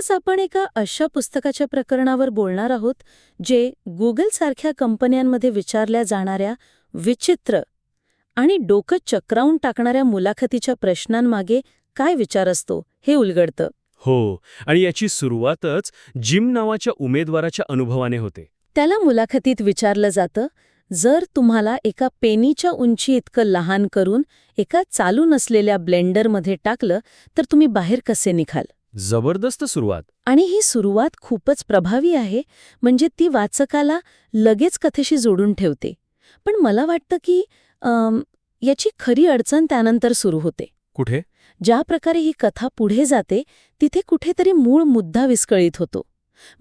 आज आपण एका अशा पुस्तकाच्या प्रकरणावर बोलणार आहोत जे गुगलसारख्या कंपन्यांमध्ये विचारल्या जाणाऱ्या विचित्र आणि डोकं चक्रावून टाकणाऱ्या मुलाखतीच्या प्रश्नांमागे काय विचार असतो हे उलगडतं. हो, आणि याची सुरुवातच जिम नावाच्या उमेदवाराच्या अनुभवाने होते. त्याला मुलाखतीत विचारलं जातं, जर तुम्हाला एका पेनीच्या उंची इतकं लहान करून एका चालू नसलेल्या ब्लेंडरमध्ये टाकलं तर तुम्ही बाहेर कसे निघाल? जबरदस्त सुरुवात. आणि ही सुरुवात खूपच प्रभावी आहे, म्हणजे ती वाचकाला लगेच कथेशी जोडून ठेवते. पण मला वाटतं की याची खरी अडचण त्यानंतर सुरू होते. कुठे? ज्या प्रकारे ही कथा पुढे जाते तिथे कुठेतरी मूळ मुद्दा विस्कळीत होतो.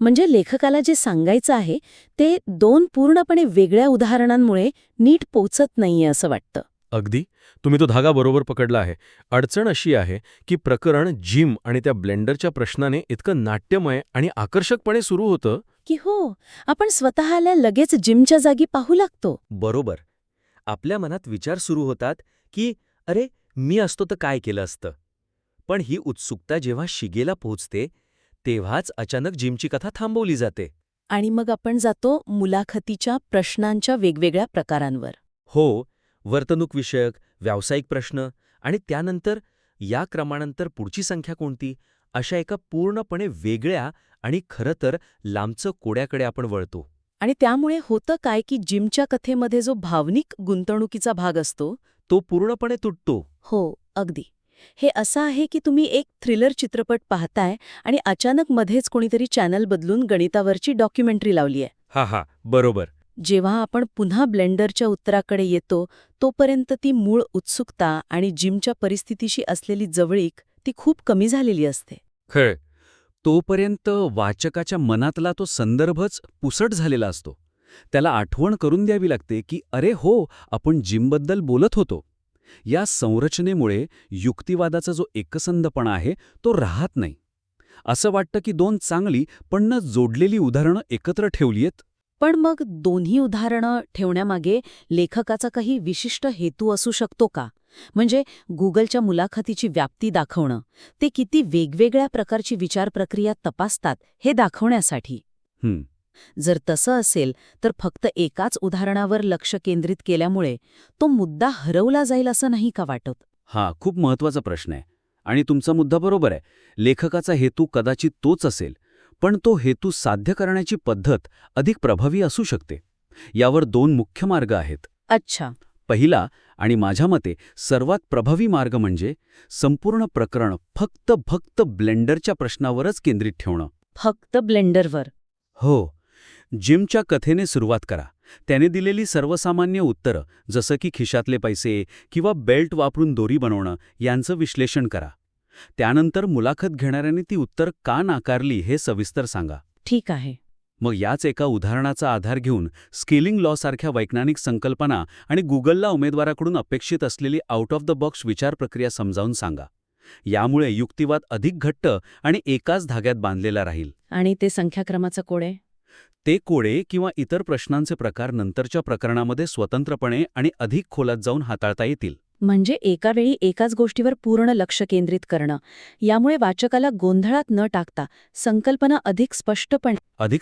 म्हणजे लेखकाला जे सांगायचं आहे ते दोन पूर्णपणे वेगळ्या उदाहरणांमुळे नीट पोचत नाहीये असं वाटतं. अगदी. तुम्ही तो धागा बरोबर पकडला आहे. अडचण अशी आहे की प्रकरण जिम आणि त्या ब्लेंडरच्या प्रश्नाने इतकं नाट्यमय आणि आकर्षकपणे सुरू होतं की हो, आपण स्वतःला लगेच जिमच्या जागी पाहू लागतो. बरोबर. आपल्या मनात विचार सुरू होतात की अरे, मी असतो तर काय केलं असतं. पण ही उत्सुकता जेव्हा शिगेला पोहोचते तेव्हाच अचानक जिमची कथा थांबवली जाते. आणि मग आपण जातो मुलाखतीच्या प्रश्नांच्या वेगवेगळ्या प्रकारांवर. हो, वर्तणूकविषयक, व्यावसायिक प्रश्न आणि त्यानंतर या क्रमानंतर पुढची संख्या कोणती, अशा एका पूर्णपणे वेगळ्या आणि खरं तर लांबचं कोड्याकडे आपण वळतो. आणि त्यामुळे होतं काय की जिमच्या कथेमध्ये जो भावनिक गुंतवणुकीचा भाग असतो तो पूर्णपणे तुटतो. हो, अगदी. हे असं आहे की तुम्ही एक थ्रिलर चित्रपट पाहताय आणि अचानक मध्येच कोणीतरी चॅनल बदलून गणितावरची डॉक्युमेंटरी लावलीय. हा, बरोबर. जेव्हा आपण पुन्हा ब्लेंडरच्या उत्तराकडे येतो तोपर्यंत ती मूळ उत्सुकता आणि जिमच्या परिस्थितीशी असलेली जवळीक ती खूप कमी झालेली असते. खरं. तोपर्यंत वाचकाच्या मनातला तो संदर्भच पुसट झालेला असतो. त्याला आठवण करून द्यावी लागते की अरे हो, आपण जिमबद्दल बोलत होतो. या संरचनेमुळे युक्तिवादाचा जो एकसंधपणा आहे तो राहत नाही. असं वाटतं की दोन चांगली पण न जोडलेली उदाहरणं एकत्र ठेवलीयत. पण मग दोन्ही उदाहरणं ठेवण्यामागे लेखकाचा काही विशिष्ट हेतू असू शकतो का? म्हणजे गुगलच्या मुलाखतीची व्याप्ती दाखवणं, ते किती वेगवेगळ्या प्रकारची विचारप्रक्रिया तपासतात हे दाखवण्यासाठी. जर तसं असेल तर फक्त एकाच उदाहरणावर लक्ष केंद्रित केल्यामुळे तो मुद्दा हरवला जाईल असं नाही का वाटत? खूप महत्वाचा प्रश्न आहे. आणि तुमचा मुद्दा बरोबर आहे. लेखकाचा हेतू कदाचित तोच असेल, पण तो हेतू साध्य करण्याची पद्धत अधिक प्रभावी असू शकते. यावर दोन मुख्य मार्ग आहेत. अच्छा. पहिला आणि माझ्या मते सर्वात प्रभावी मार्ग म्हणजे संपूर्ण प्रकरण फक्त ब्लेंडरच्या प्रश्नावरच केंद्रित ठेवणं. फक्त ब्लेंडरवर? हो. जिमच्या कथेने सुरुवात करा. त्याने दिलेली सर्वसामान्य उत्तरं, जसं की खिशातले पैसे किंवा बेल्ट वापरून दोरी बनवणं, यांचं विश्लेषण करा. त्यानंतर मुलाखत घेणाऱ्यांनी ती उत्तर का नाकारली हे सविस्तर सांगा. ठीक आहे. मग याच एका उदाहरणाचा आधार घेऊन स्केलिंग लॉसारख्या वैज्ञानिक संकल्पना आणि गुगलला उमेदवाराकडून अपेक्षित असलेली आउट ऑफ द बॉक्स विचार प्रक्रिया समजावून सांगा. यामुळे युक्तिवाद अधिक घट्ट आणि एकाच धाग्यात बांधलेला राहील. आणि ते संख्याक्रमाचं कोडे? ते कोडे किंवा इतर प्रश्नांचे प्रकार नंतरच्या प्रकरणामध्ये स्वतंत्रपणे आणि अधिक खोलात जाऊन हाताळता येतील. म्हणजे एका वेळी एकाच गोष्टीवर पूर्ण लक्ष केंद्रित करणं. यामुळे वाचकाला गोंधळात न टाकता संकल्पना अधिक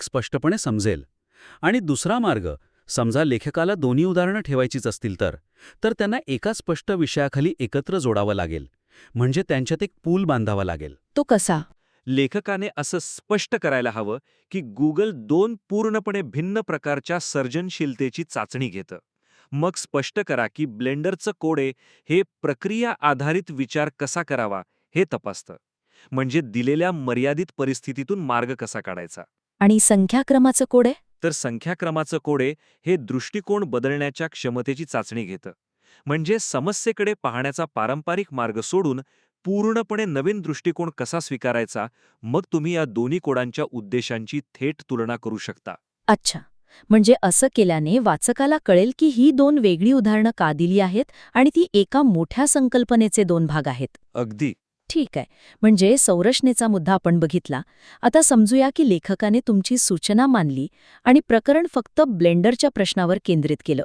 स्पष्टपणे समजेल. आणि दुसरा मार्ग, समजा लेखकाला दोन्ही उदाहरणं ठेवायचीच असतील तर त्यांना एका स्पष्ट विषयाखाली एकत्र जोडावं लागेल. म्हणजे त्यांच्यात एक पूल बांधावा लागेल. तो कसा? लेखकाने असं स्पष्ट करायला हवं की गुगल दोन पूर्णपणे भिन्न प्रकारच्या सर्जनशीलतेची चाचणी घेतं. मग स्पष्ट करा की ब्लेंडरचं कोडे हे प्रक्रिया आधारित विचार कसा करावा हे तपासतं. म्हणजे दिलेल्या मर्यादित परिस्थितीतून मार्ग कसा काढायचा. आणि संख्याक्रमाचं कोडे? तर संख्याक्रमाचं कोडे हे दृष्टिकोन बदलण्याच्या क्षमतेची चाचणी घेतं. म्हणजे समस्येकडे पाहण्याचा पारंपरिक मार्ग सोडून पूर्णपणे नवीन दृष्टिकोन कसा स्वीकारायचा. मग तुम्ही या दोन्ही कोडांच्या उद्देशांची थेट तुलना करू शकता. अच्छा. म्हणजे असं केल्याने वाचकाला कळेल की ही दोन वेगळी उदाहरणं का दिली आहेत आणि ती एका मोठ्या संकल्पनेचे दोन भाग आहेत. अगदी. ठीक आहे. म्हणजे संरचनेचा मुद्दा आपण बघितला. आता समजूया की लेखकाने तुमची सूचना मानली आणि प्रकरण फक्त ब्लेंडरच्या प्रश्नावर केंद्रित केलं.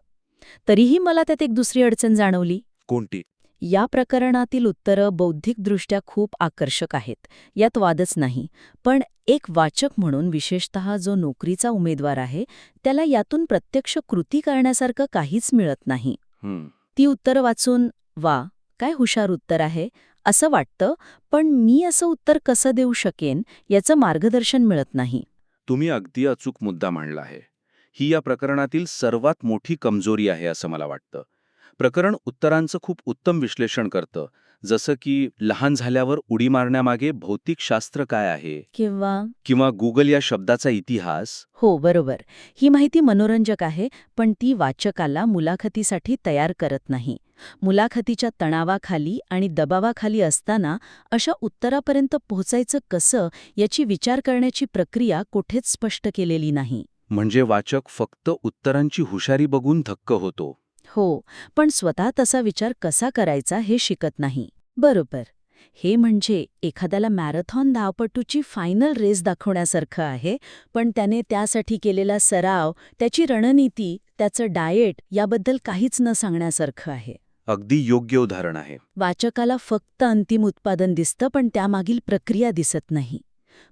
तरीही मला त्यात एक दुसरी अडचण जाणवली. कोणती? या प्रकरणातील उत्तरं बौद्धिकदृष्ट्या खूप आकर्षक आहेत, यात वादच नाही. पण एक वाचक म्हणून विशेषतः जो नोकरीचा उमेदवार आहे, त्याला यातून प्रत्यक्ष कृती करण्यासारखं काहीच मिळत नाही. ती उत्तरं वाचून वा काय हुशार उत्तर आहे असं वाटतं, पण मी असं उत्तर कसं देऊ शकेन याचं मार्गदर्शन मिळत नाही. तुम्ही अगदी अचूक मुद्दा मांडला आहे. ही या प्रकरणातील सर्वात मोठी कमजोरी आहे असं मला वाटतं. प्रकरण उत्तरांचं खूप उत्तम विश्लेषण करतं, जसं की लहान झाल्यावर उडी मारण्यामागे भौतिकशास्त्र काय आहे किंवा गुगल या शब्दाचा इतिहास. हो, बरोबर. ही माहिती मनोरंजक आहे, पण ती वाचकाला मुलाखतीसाठी तयार करत नाही. मुलाखतीच्या तणावाखाली आणि दबावाखाली असताना अशा उत्तरापर्यंत पोहोचायचं कसं याची विचार करण्याची प्रक्रिया कुठेच स्पष्ट केलेली नाही. म्हणजे वाचक फक्त उत्तरांची हुशारी बघून थक्क होतो. हो, पण स्वतः तसा विचार कसा करायचा हे शिकत नाही. बरोबर. हे म्हणजे एखाद्याला मॅरेथॉन धावपटूची फायनल रेस दाखवण्यासारखं आहे, पण त्याने त्यासाठी केलेला सराव, त्याची रणनीती, त्याचं डाएट याबद्दल काहीच न सांगण्यासारखं आहे. अगदी योग्य उदाहरण आहे. वाचकाला फक्त अंतिम उत्पादन दिसतं, पण त्यामागील प्रक्रिया दिसत नाही.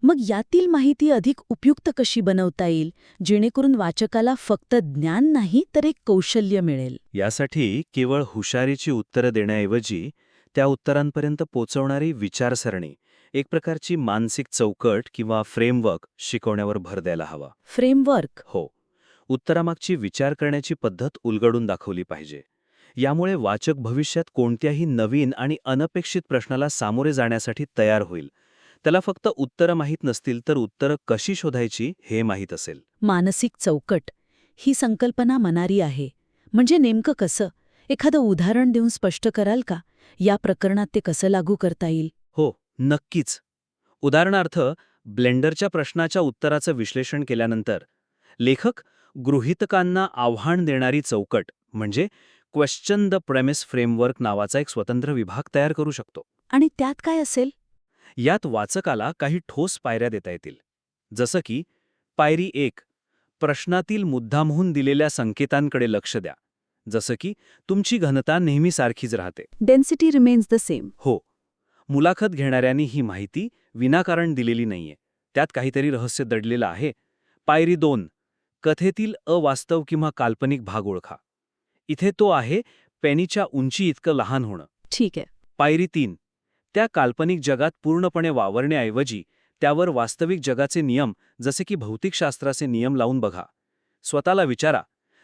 मग यातील माहिती अधिक उपयुक्त कशी बनवता येईल, जेणेकरून वाचकाला फक्त ज्ञान नाही तर एक कौशल्य मिळेल? यासाठी केवळ हुशारीची उत्तरं देण्याऐवजी त्या उत्तरांपर्यंत पोचवणारी विचारसरणी, एक प्रकारची मानसिक चौकट किंवा फ्रेमवर्क शिकवण्यावर भर द्यायला हवा. फ्रेमवर्क? हो. उत्तरामागची विचार करण्याची पद्धत उलगडून दाखवली पाहिजे. यामुळे वाचक भविष्यात कोणत्याही नवीन आणि अनपेक्षित प्रश्नाला सामोरे जाण्यासाठी तयार होईल. त्याला फक्त उत्तरं माहीत नसतील तर उत्तरं कशी शोधायची हे माहीत असेल. मानसिक चौकट ही संकल्पना मनारी आहे. म्हणजे नेमकं कसं? एखादं उदाहरण देऊन स्पष्ट कराल का? या प्रकरणात ते कसं लागू करता येईल? हो, नक्कीच. उदाहरणार्थ, ब्लेंडरच्या प्रश्नाच्या उत्तराचं विश्लेषण केल्यानंतर लेखक गृहीतकांना आव्हान देणारी चौकट म्हणजे क्वेश्चन द प्रेमिस फ्रेमवर्क नावाचा एक स्वतंत्र विभाग तयार करू शकतो. आणि त्यात काय असेल? यात वाचकाला काही ठोस पायऱ्या देता येतील. जसं की पायरी 1, प्रश्नातील मुद्दामहून दिलेल्या संकेतांकडे लक्ष द्या. जसं की तुमची घनता नेहमी सारखीच राहते. Density remains the same. हो. मुलाखत घेणाऱ्यांनी ही माहिती विनाकारण दिलेली नाहीये. त्यात काहीतरी रहस्य दडलेलं आहे. पायरी 2, कथेतील अवास्तव किंवा काल्पनिक भाग ओळखा. इथे तो आहे पेनीच्या उंची इतकं लहान होणं. ठीक आहे. पायरी 3, त्या काल्पनिक जगात पूर्णपणे वावरण्याऐवजी त्यावर वास्तविक जगाचे नियम जसे की भौतिकशास्त्राचे नियम लावून बघा. स्वतःला विचारा,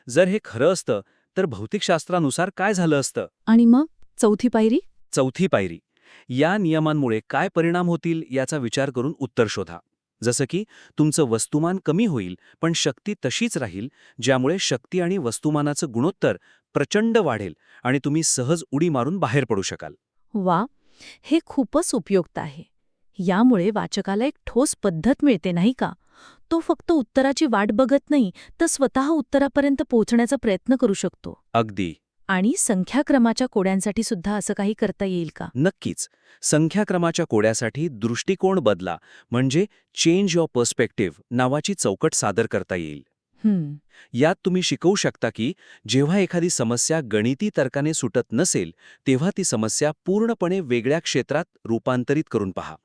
जर हे खरं असतं तर भौतिकशास्त्रानुसार काय झालं असतं? आणि मग चौथी पायरी? चौथी पायरी, या नियमांमुळे काय परिणाम होतील याचा विचार करून उत्तर शोधा. जसं की तुमचं वस्तुमान कमी होईल पण शक्ती तशीच राहील, ज्यामुळे शक्ती आणि वस्तुमानाचं गुणोत्तर प्रचंड वाढेल आणि तुम्ही सहज उडी मारून बाहेर पडू शकाल. वा, हे खूपच उपयुक्त आहे. यामुळे वाचकाला एक ठोस पद्धत मिळते नाही का? तो फक्त उत्तराची वाट बघत नाही, तर स्वतः उत्तरापर्यंत पोहोचण्याचा प्रयत्न करू शकतो. अगदी. आणि संख्याक्रमाच्या कोड्यांसाठी सुद्धा असं काही करता येईल का? नक्कीच. संख्याक्रमाच्या कोड्यासाठी दृष्टिकोन बदला म्हणजे चेंज युअर पर्स्पेक्टिव्ह नावाची चौकट सादर करता येईल. यात तुम्ही शिकवू शकता की जेव्हा एखादी समस्या गणिती तर्काने सुटत नसेल तेव्हा ती समस्या पूर्णपणे वेगळ्या क्षेत्रात रूपांतरित करून पहा.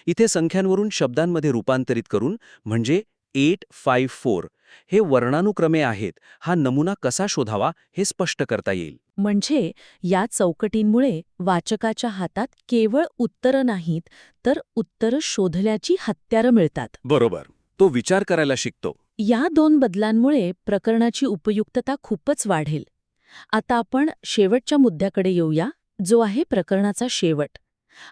इथे संख्यांवरून शब्दांमध्ये रूपांतरित करून म्हणजे 8, 5, 4 हे वर्णानुक्रमे आहेत हा नमुना कसा शोधावा हे स्पष्ट करता येईल. म्हणजे या चौकटींमुळे वाचकाच्या हातात केवळ उत्तरं नाहीत तर उत्तरं शोधण्याची हत्यारं मिळतात. बरोबर. तो विचार करायला शिकतो. या 2 बदलांमुळे प्रकरणाची उपयुक्तता खूपच वाढेल. आता आपण शेवटच्या मुद्द्याकडे येऊया, जो आहे प्रकरणाचा शेवट.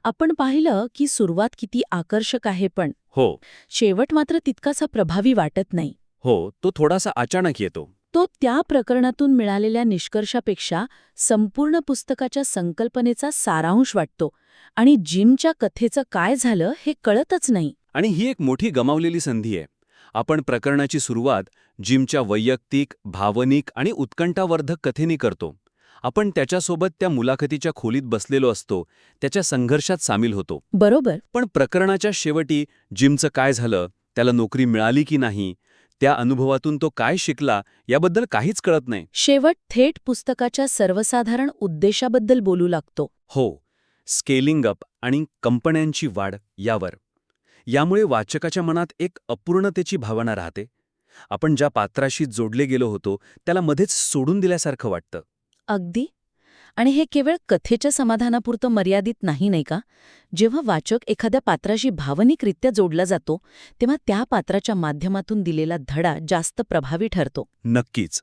आपण पाहिलं की सुरुवात किती आकर्षक आहे, पण हो. शेवट मात्र तितकासा प्रभावी वाटत नाही. हो, तो थोडासा अचानक येतो. तो त्या प्रकरणातून मिळालेल्या निष्कर्षापेक्षा संपूर्ण पुस्तकाच्या संकल्पनेचा सारांश वाटतो आणि जिमच्या कथेचं काय झालं हे कळतच नाही. आणि ही एक मोठी गमावलेली संधी आहे. आपण प्रकरणाची सुरुवात जिमच्या वैयक्तिक, भावनिक आणि उत्कंठावर्धक कथेने करतो. आपण त्याच्यासोबत त्या मुलाखतीच्या खोलीत बसलेलो असतो, त्याच्या संघर्षात सामील होतो. बरोबर. पण प्रकरणाच्या शेवटी जिमचं काय झालं, त्याला नोकरी मिळाली की नाही, त्या अनुभवातून तो काय शिकला याबद्दल काहीच कळत नाही. शेवट थेट पुस्तकाच्या सर्वसाधारण उद्देशाबद्दल बोलू लागतो. हो, स्केलिंग अप आणि कंपन्यांची वाढ यावर. यामुळे वाचकाच्या मनात एक अपूर्णतेची भावना राहते. आपण ज्या पात्राशी जोडले गेलो होतो त्याला मध्येच सोडून दिल्यासारखं वाटतं. अगदी. आणि हे केवळ कथेच्या समाधानापुरतं मर्यादित नाही का? जेव्हा वाचक एखाद्या पात्राशी भावनिकरित्या जोडला जातो तेव्हा त्या पात्राच्या माध्यमातून दिलेला धडा जास्त प्रभावी ठरतो. नक्कीच.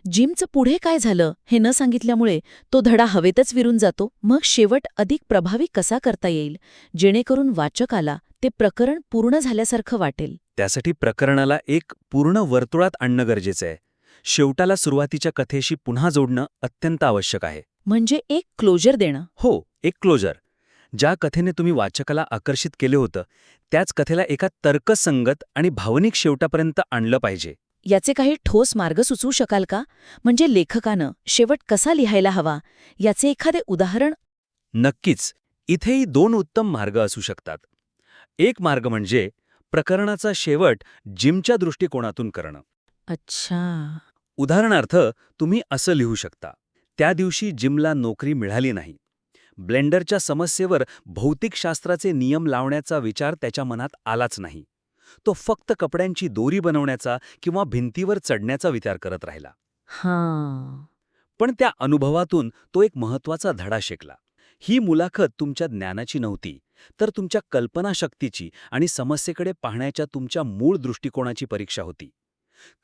जिमचं पुढे काय झालं हे न सांगितल्यामुळे तो धडा हवेतच विरून जातो. मग शेवट अधिक प्रभावी कसा करता येईल जेणेकरून वाचकाला ते प्रकरण पूर्ण झाल्यासारखं वाटेल? त्यासाठी प्रकरणाला एक पूर्ण वर्तुळात आणणं गरजेचं आहे. शेवटाला सुरुवातीच्या कथेशी पुन्हा जोडणं अत्यंत आवश्यक आहे. म्हणजे एक क्लोजर देणं. हो, एक क्लोजर. ज्या कथेने तुम्ही वाचकाला आकर्षित केले होतं त्याच कथेला एका तर्कसंगत आणि भावनिक शेवटापर्यंत आणलं पाहिजे. याचे काही ठोस मार्ग सुचवू शकाल का? म्हणजे लेखकानं शेवट कसा लिहायला हवा याचे एखादे उदाहरण? नक्कीच. इथेही 2 उत्तम मार्ग असू शकतात. एक मार्ग म्हणजे प्रकरणाचा शेवट जिमच्या दृष्टिकोनातून करणं. अच्छा. उदाहरणार्थ तुम्ही असं लिहू शकता, त्या दिवशी जिमला नोकरी मिळाली नाही. ब्लेंडरच्या समस्येवर भौतिकशास्त्राचे नियम लावण्याचा विचार त्याच्या मनात आलाच नाही. तो फक्त कपड्यांची दोरी बनवण्याचा किंवा भिंतीवर चढण्याचा विचार करत राहिला. हां. पण त्या अनुभवातून तो एक महत्त्वाचा धडा शिकला. ही मुलाखत तुमच्या ज्ञानाची नव्हती, तर तुमच्या कल्पनाशक्तीची आणि समस्येकडे पाहण्याच्या तुमच्या मूळ दृष्टिकोनाची परीक्षा होती.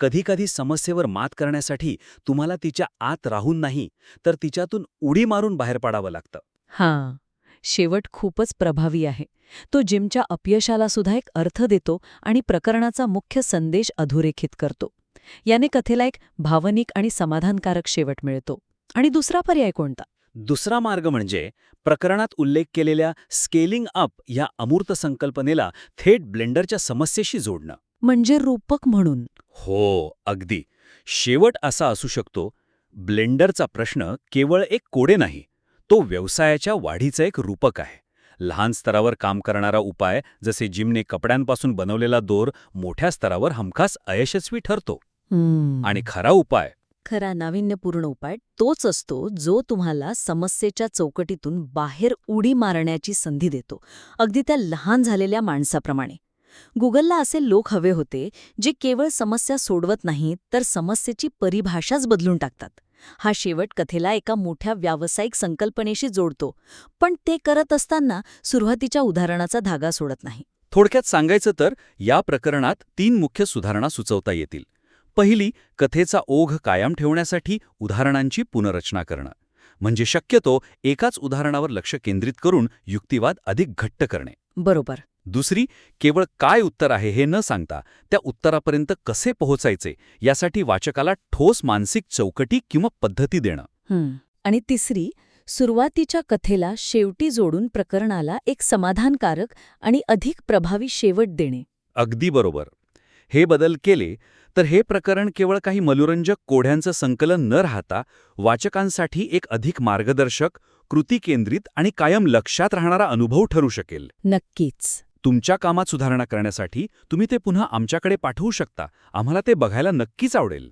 कधीकधी समस्येवर मात करण्यासाठी तुम्हाला तिच्या आत राहून नाही, तर तिच्यातून उडी मारून बाहेर पडावं लागतं. हां. शेवट खूपच प्रभावी आहे. तो जिमच्या अपयशाला सुद्धा एक अर्थ देतो आणि प्रकरणाचा मुख्य संदेश अधोरेखित करतो. याने कथेला एक भावनिक आणि समाधानकारक शेवट मिळतो. आणि दुसरा पर्याय कोणता? दुसरा मार्ग म्हणजे प्रकरणात उल्लेख केलेल्या स्केलिंग अप या अमूर्त संकल्पनेला थेट ब्लेंडरच्या समस्येशी जोडणं. म्हणजे रूपक म्हणून. हो, अगदी. शेवट असा असू शकतो, ब्लेंडरचा प्रश्न केवळ एक कोडे नाही, तो व्यवसायाच्या वाढीचं एक रूपक आहे. लहान स्तरावर काम करणारा उपाय, जसे जिमने कपड्यांपासून बनवलेला दोर, मोठ्या स्तरावर हमखास अयशस्वी ठरतो. आणि खरा उपाय, खरा नाविन्यपूर्ण उपाय तोच असतो जो तुम्हाला समस्येच्या चौकटीतून बाहेर उडी मारण्याची संधी देतो. अगदी त्या लहान झालेल्या माणसाप्रमाणे. गुगलला असे लोक हवे होते जे केवळ समस्या सोडवत नाहीत, तर समस्येची परिभाषाच बदलून टाकतात. हा शेवट कथेला एका मोठ्या व्यावसायिक संकल्पनेशी जोडतो, पण ते करत असताना सुरुवातीच्या उदाहरणाचा धागा सोडत नाही. थोडक्यात सांगायचं तर या प्रकरणात 3 मुख्य सुधारणा सुचवता येतील. पहिली, कथेचा ओघ कायम ठेवण्यासाठी उदाहरणांची पुनर्रचना करणं. म्हणजे शक्यतो एकाच उदाहरणावर लक्ष केंद्रित करून युक्तिवाद अधिक घट्ट करणे. बरोबर. दुसरी, केवळ काय उत्तर आहे हे न सांगता त्या उत्तरापर्यंत कसे पोहोचायचे यासाठी वाचकाला ठोस मानसिक चौकटी किंवा पद्धती देणं. आणि तिसरी, सुरुवातीच्या कथेला शेवटी जोडून प्रकरणाला एक समाधानकारक आणि अधिक प्रभावी शेवट देणे. अगदी बरोबर. हे बदल केले तर हे प्रकरण केवळ काही मनोरंजक कोड्यांचं संकलन न राहता वाचकांसाठी एक अधिक मार्गदर्शक, कृतीकेंद्रित आणि कायम लक्षात राहणारा अनुभव ठरू शकेल. नक्कीच. तुमच्या कामात सुधारणा करण्यासाठी तुम्ही ते पुन्हा आमच्याकडे पाठवू शकता. आम्हाला ते बघायला नक्कीच आवडेल.